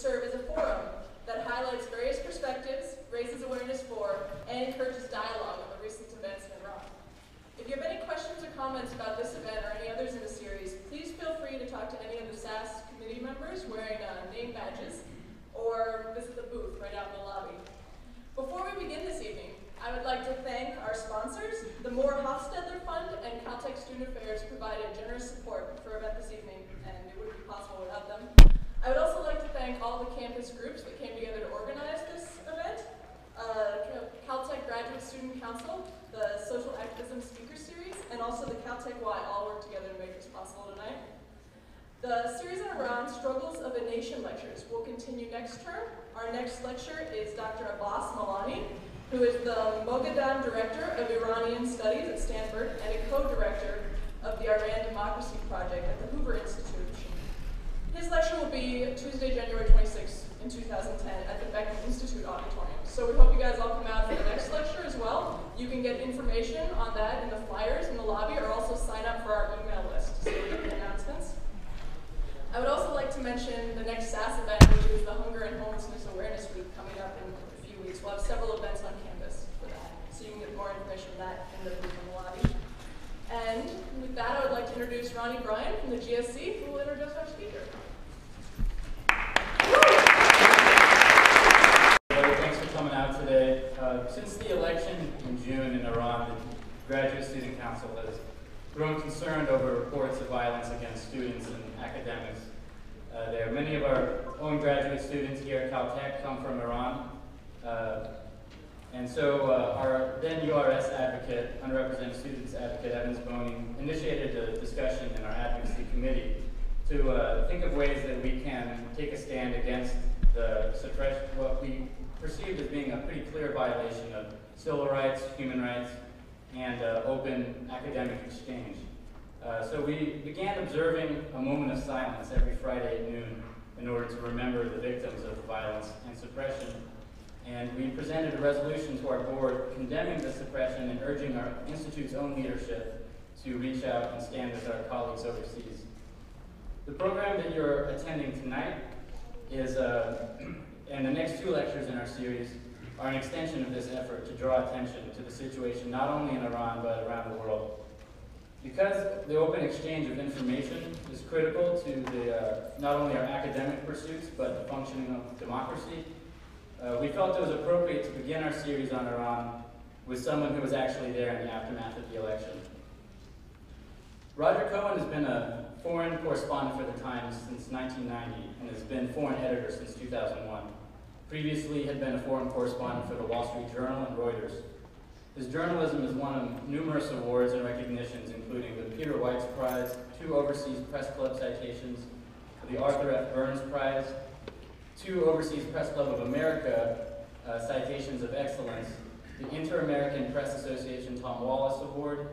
serve as a forum that highlights various perspectives, raises awareness for, and encourages dialogue on the recent events in Iran. If you have any questions or comments about this event or any others in the series, please feel free to talk to any of the SAS committee members wearing name badges, or visit the booth right out in the lobby. Before we begin this evening, I would like to thank our sponsors. The Moore Hofstadter Fund and Caltech Student Affairs provided generous support for our event this evening, and it wouldn't be possible without them. I would also like to thank all the campus groups that came together to organize this event. Caltech Graduate Student Council, the Social Activism Speaker Series, and also the Caltech Y all worked together to make this possible tonight. The series on Iran, Struggles of a Nation lectures, will continue next term. Our next lecture is Dr. Abbas Malani, who is the Moghadam Director of Iranian Studies at Stanford and a co-director of the Iran Democracy Project at the Hoover Institute. His lecture will be Tuesday, January 26th in 2010 at the Beckman Institute Auditorium. So we hope you guys all come out for the next lecture as well. You can get information on that in the flyers in the lobby, or also sign up for our email list so you get the announcements. I would also like to mention the next SAS event, which is the Hunger and Homelessness Awareness Week coming up in a few weeks. We'll have several events on campus for that, so you can get more information on that in the booth in the lobby. And with that, I would like to introduce Ronnie Bryan from the GSC, who will introduce our speaker. Thanks for coming out today. Since the election in June in Iran, the Graduate Student Council has grown concerned over reports of violence against students and academics. There are many of our own graduate students here at Caltech come from Iran. And so our then URS advocate, underrepresented students advocate, Evans Boney, initiated a discussion in our advocacy committee to think of ways that we can take a stand against the suppression, what we perceived as being a pretty clear violation of civil rights, human rights, and open academic exchange. So we began observing a moment of silence every Friday at noon in order to remember the victims of violence and suppression. And we presented a resolution to our board condemning the suppression and urging our institute's own leadership to reach out and stand with our colleagues overseas. The program that you're attending tonight is, and the next two lectures in our series, are an extension of this effort to draw attention to the situation not only in Iran but around the world. Because the open exchange of information is critical to not only our academic pursuits but the functioning of democracy, we felt it was appropriate to begin our series on Iran with someone who was actually there in the aftermath of the election. Roger Cohen has been a foreign correspondent for the Times since 1990 and has been foreign editor since 2001. Previously, he had been a foreign correspondent for the Wall Street Journal and Reuters. His journalism has won numerous awards and recognitions, including the Peter Weitz Prize, 2 Overseas Press Club citations, the Arthur F. Burns Prize, 2 Overseas Press Club of America citations of excellence, the Inter-American Press Association Tom Wallace Award,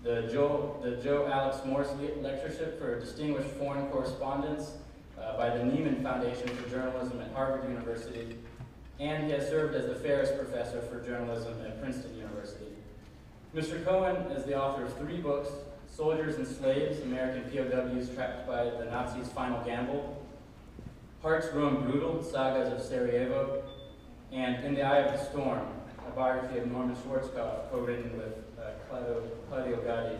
the Joe Alex Morse Lectureship for Distinguished Foreign Correspondence by the Nieman Foundation for Journalism at Harvard University, and he has served as the Ferris Professor for Journalism at Princeton University. Mr. Cohen is the author of 3 books: Soldiers and Slaves, American POWs Trapped by the Nazis' Final Gamble, Hearts Grown Brutal, Sagas of Sarajevo, and In the Eye of the Storm, a biography of Norman Schwarzkopf, co-written with Claudio Gatti.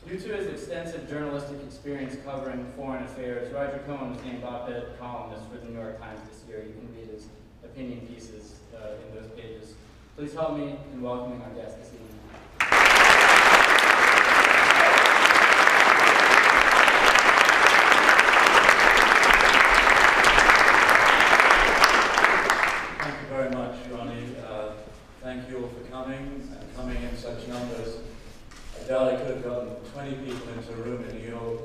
Due to his extensive journalistic experience covering foreign affairs, Roger Cohen was named op-ed columnist for the New York Times this year. You can read his opinion pieces in those pages. Please help me in welcoming our guest this evening. Thank you very much, Ronnie. Thank you all for coming, and coming in such numbers. I doubt I could have gotten 20 people into a room in New York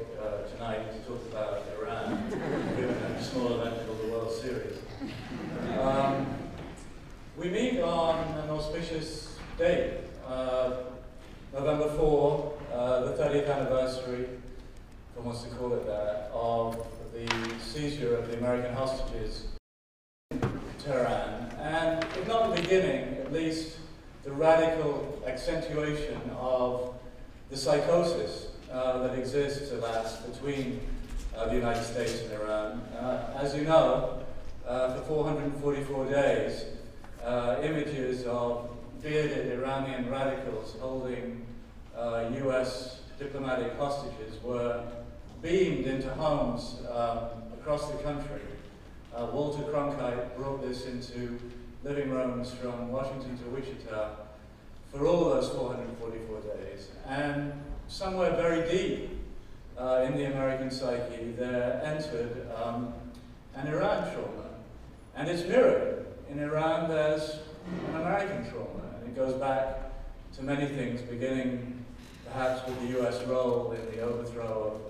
tonight to talk about Iran, given a small event called the World Series. We meet on an auspicious date, November 4, the 30th anniversary, if one wants to call it that, of the seizure of the American hostages in Tehran. And if not the beginning, at least the radical accentuation of the psychosis that exists, alas, between the United States and Iran. As you know, for 444 days, images of bearded Iranian radicals holding US diplomatic hostages were beamed into homes across the country. Walter Cronkite brought this into living rooms from Washington to Wichita for all those 444 days. And somewhere very deep in the American psyche, there entered an Iran trauma. And it's mirrored. In Iran, there's an American trauma. And it goes back to many things, beginning perhaps with the US role in the overthrow of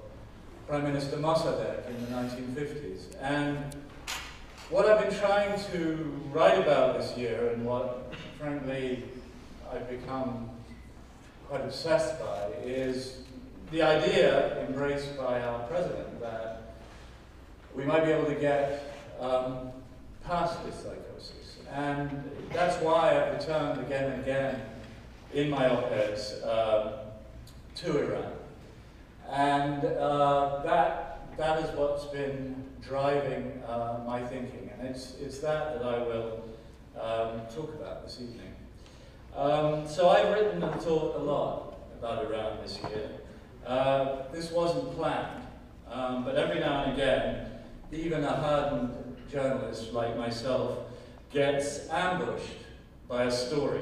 Prime Minister Mossadegh in the 1950s. And what I've been trying to write about this year, and what, frankly, I've become quite obsessed by, is the idea embraced by our president that we might be able to get past this psychosis. And that's why I've returned again and again in my op-eds to Iran. And that is what's been driving my thinking. And it's that I will talk about this evening. So I've written and thought a lot about Iran this year. This wasn't planned, but every now and again, even a hardened journalist like myself gets ambushed by a story.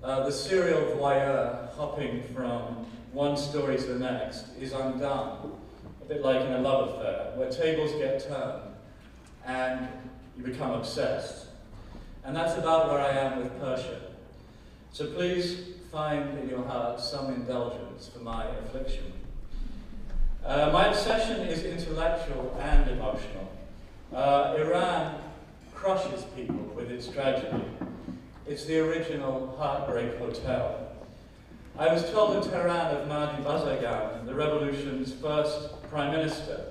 The serial voyeur hopping from one story to the next is undone, a bit like in a love affair, where tables get turned and you become obsessed. And that's about where I am with Persia. So please find in your heart some indulgence for my affliction. My obsession is intellectual and emotional. Iran crushes people with its tragedy. It's the original Heartbreak Hotel. I was told in Tehran of Mahdi Bazargan, the revolution's first prime minister,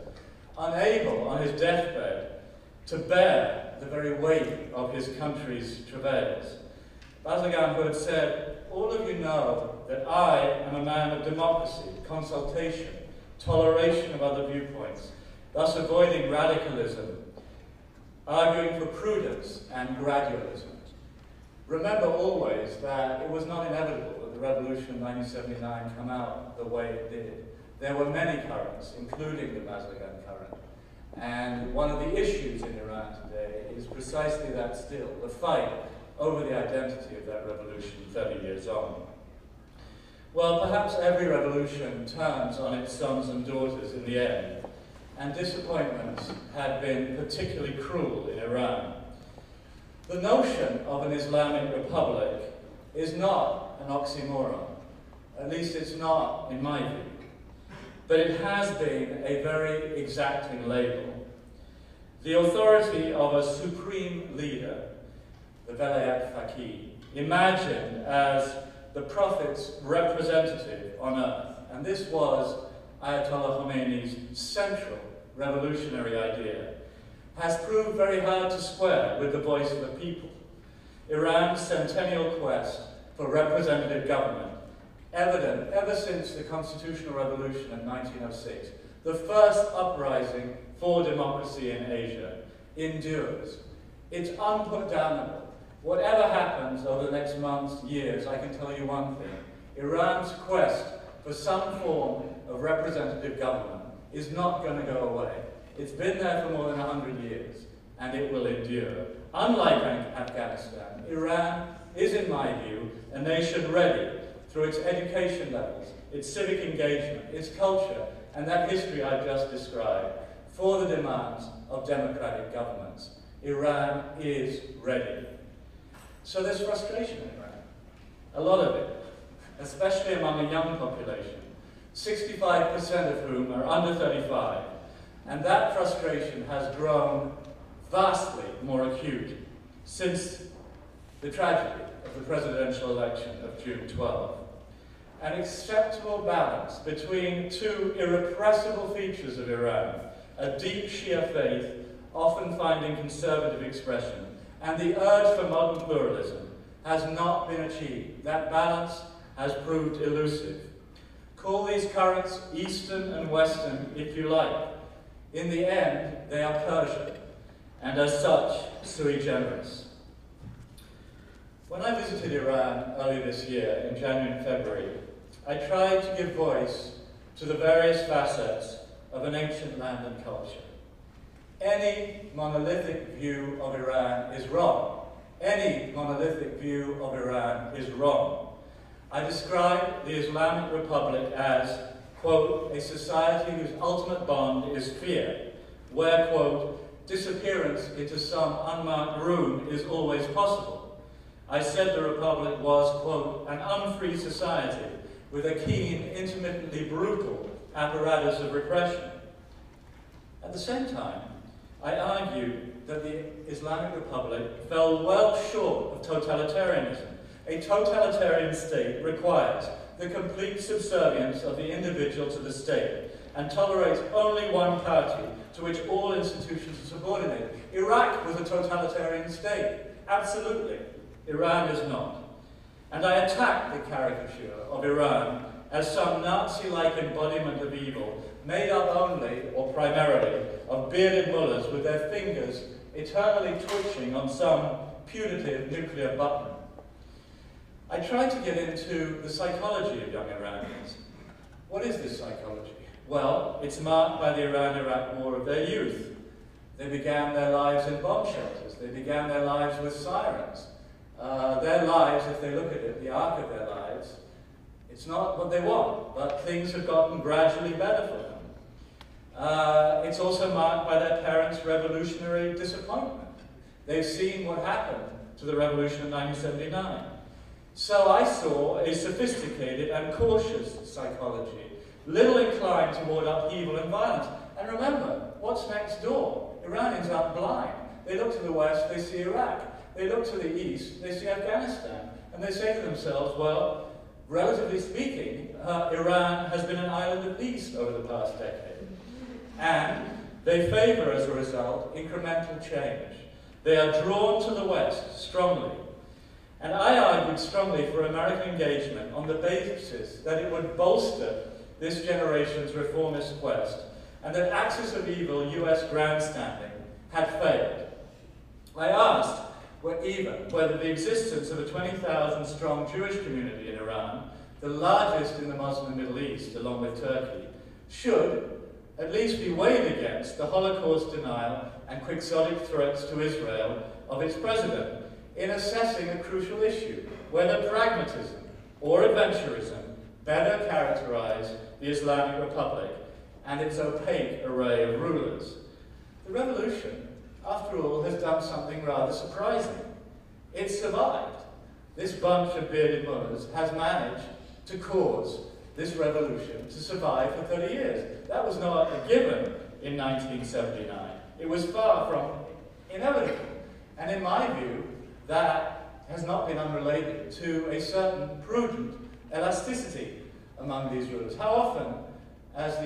unable on his deathbed to bear the very weight of his country's travails. Bazargan, who had said, "All of you know that I am a man of democracy, consultation, toleration of other viewpoints, thus avoiding radicalism, arguing for prudence and gradualism." Remember always that it was not inevitable that the revolution of 1979 come out the way it did. There were many currents, including the Bazargan current. And one of the issues in Iran today is precisely that still, the fight over the identity of that revolution 30 years on. Well, perhaps every revolution turns on its sons and daughters in the end, and disappointments had been particularly cruel in Iran. The notion of an Islamic republic is not an oxymoron. At least it's not in my view. But it has been a very exacting label. The authority of a supreme leader, the Velayat Faqih, imagined as the Prophet's representative on earth. And this was Ayatollah Khomeini's central revolutionary idea, has proved very hard to square with the voice of the people. Iran's centennial quest for representative government, evident ever since the constitutional revolution in 1906, the first uprising for democracy in Asia, endures. It's unputdownable. Whatever happens over the next months, years, I can tell you one thing. Iran's quest for some form of representative government is not going to go away. It's been there for more than 100 years, and it will endure. Unlike Afghanistan, Iran is, in my view, a nation ready, through its education levels, its civic engagement, its culture, and that history I've just described, for the demands of democratic governments. Iran is ready. So there's frustration in Iran, a lot of it, especially among a young population, 65% of whom are under 35, and that frustration has grown vastly more acute since the tragedy of the presidential election of June 12. An acceptable balance between two irrepressible features of Iran, a deep Shia faith, often finding conservative expression, and the urge for modern pluralism, has not been achieved. That balance has proved elusive. Call these currents Eastern and Western if you like. In the end, they are Persian. and as such, sui generis. When I visited Iran earlier this year, in January and February, I tried to give voice to the various facets of an ancient land and culture. Any monolithic view of Iran is wrong. Any monolithic view of Iran is wrong. I described the Islamic Republic as, quote, a society whose ultimate bond is fear, where, quote, disappearance into some unmarked room is always possible. I said the Republic was, quote, an unfree society with a keen, intermittently brutal apparatus of repression. At the same time, I argued that the Islamic Republic fell well short of totalitarianism. A totalitarian state requires the complete subservience of the individual to the state and tolerates only one party to which all institutions are subordinated. Iraq was a totalitarian state. Absolutely. Iran is not. And I attacked the caricature of Iran as some Nazi-like embodiment of evil, made up only, or primarily, of bearded mullahs with their fingers eternally twitching on some putative nuclear button. I tried to get into the psychology of young Iranians. What is this psychology? Well, it's marked by the Iran-Iraq War of their youth. They began their lives in bomb shelters. They began their lives with sirens. Their lives, if they look at it, the arc of their lives, it's not what they want, but things have gotten gradually better for them. It's also marked by their parents' revolutionary disappointment. They've seen what happened to the revolution of 1979. So I saw a sophisticated and cautious psychology, little inclined toward upheaval and violence. And remember, what's next door? Iranians aren't blind. They look to the west, they see Iraq. They look to the east, they see Afghanistan. And they say to themselves, well, relatively speaking, Iran has been an island of peace over the past decade. And they favor, as a result, incremental change. They are drawn to the west strongly. And I argued strongly for American engagement on the basis that it would bolster this generation's reformist quest, and that axis of evil US grandstanding had failed. I asked whether the existence of a 20,000 strong Jewish community in Iran, the largest in the Muslim Middle East along with Turkey, should at least be weighed against the Holocaust denial and quixotic threats to Israel of its president in assessing a crucial issue, whether pragmatism or adventurism better characterize the Islamic Republic and its opaque array of rulers. The revolution, after all, has done something rather surprising. It survived. This bunch of bearded mullahs has managed to cause this revolution to survive for 30 years. That was not a given in 1979. It was far from inevitable. And in my view, that has not been unrelated to a certain prudent elasticity among these rulers. How often, as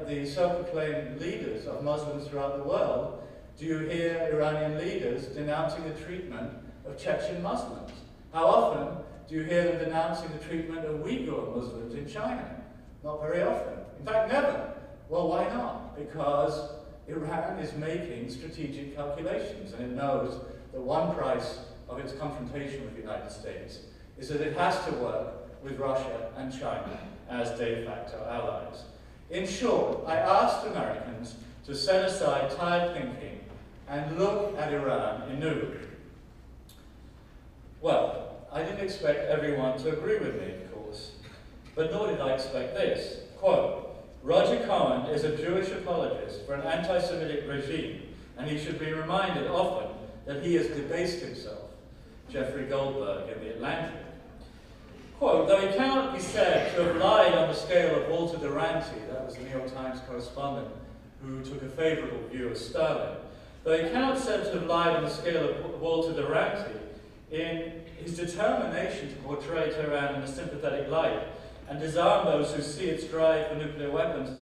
the self-proclaimed leaders of Muslims throughout the world, do you hear Iranian leaders denouncing the treatment of Chechen Muslims? How often do you hear them denouncing the treatment of Uyghur Muslims in China? Not very often. In fact, never. Well, why not? Because Iran is making strategic calculations, and it knows that one price of its confrontation with the United States is that it has to work with Russia and China as de facto allies. In short, I asked Americans to set aside tired thinking and look at Iran anew. Well, I didn't expect everyone to agree with me, of course, but nor did I expect this. Quote, Roger Cohen is a Jewish apologist for an anti-Semitic regime, and he should be reminded often that he has debased himself. Jeffrey Goldberg in The Atlantic. Quote, though he cannot be said to have lied on the scale of Walter Duranty, that was the New York Times correspondent who took a favorable view of Stalin, though he cannot be said to have lied on the scale of Walter Duranty in his determination to portray Tehran in a sympathetic light and disarm those who see its drive for nuclear weapons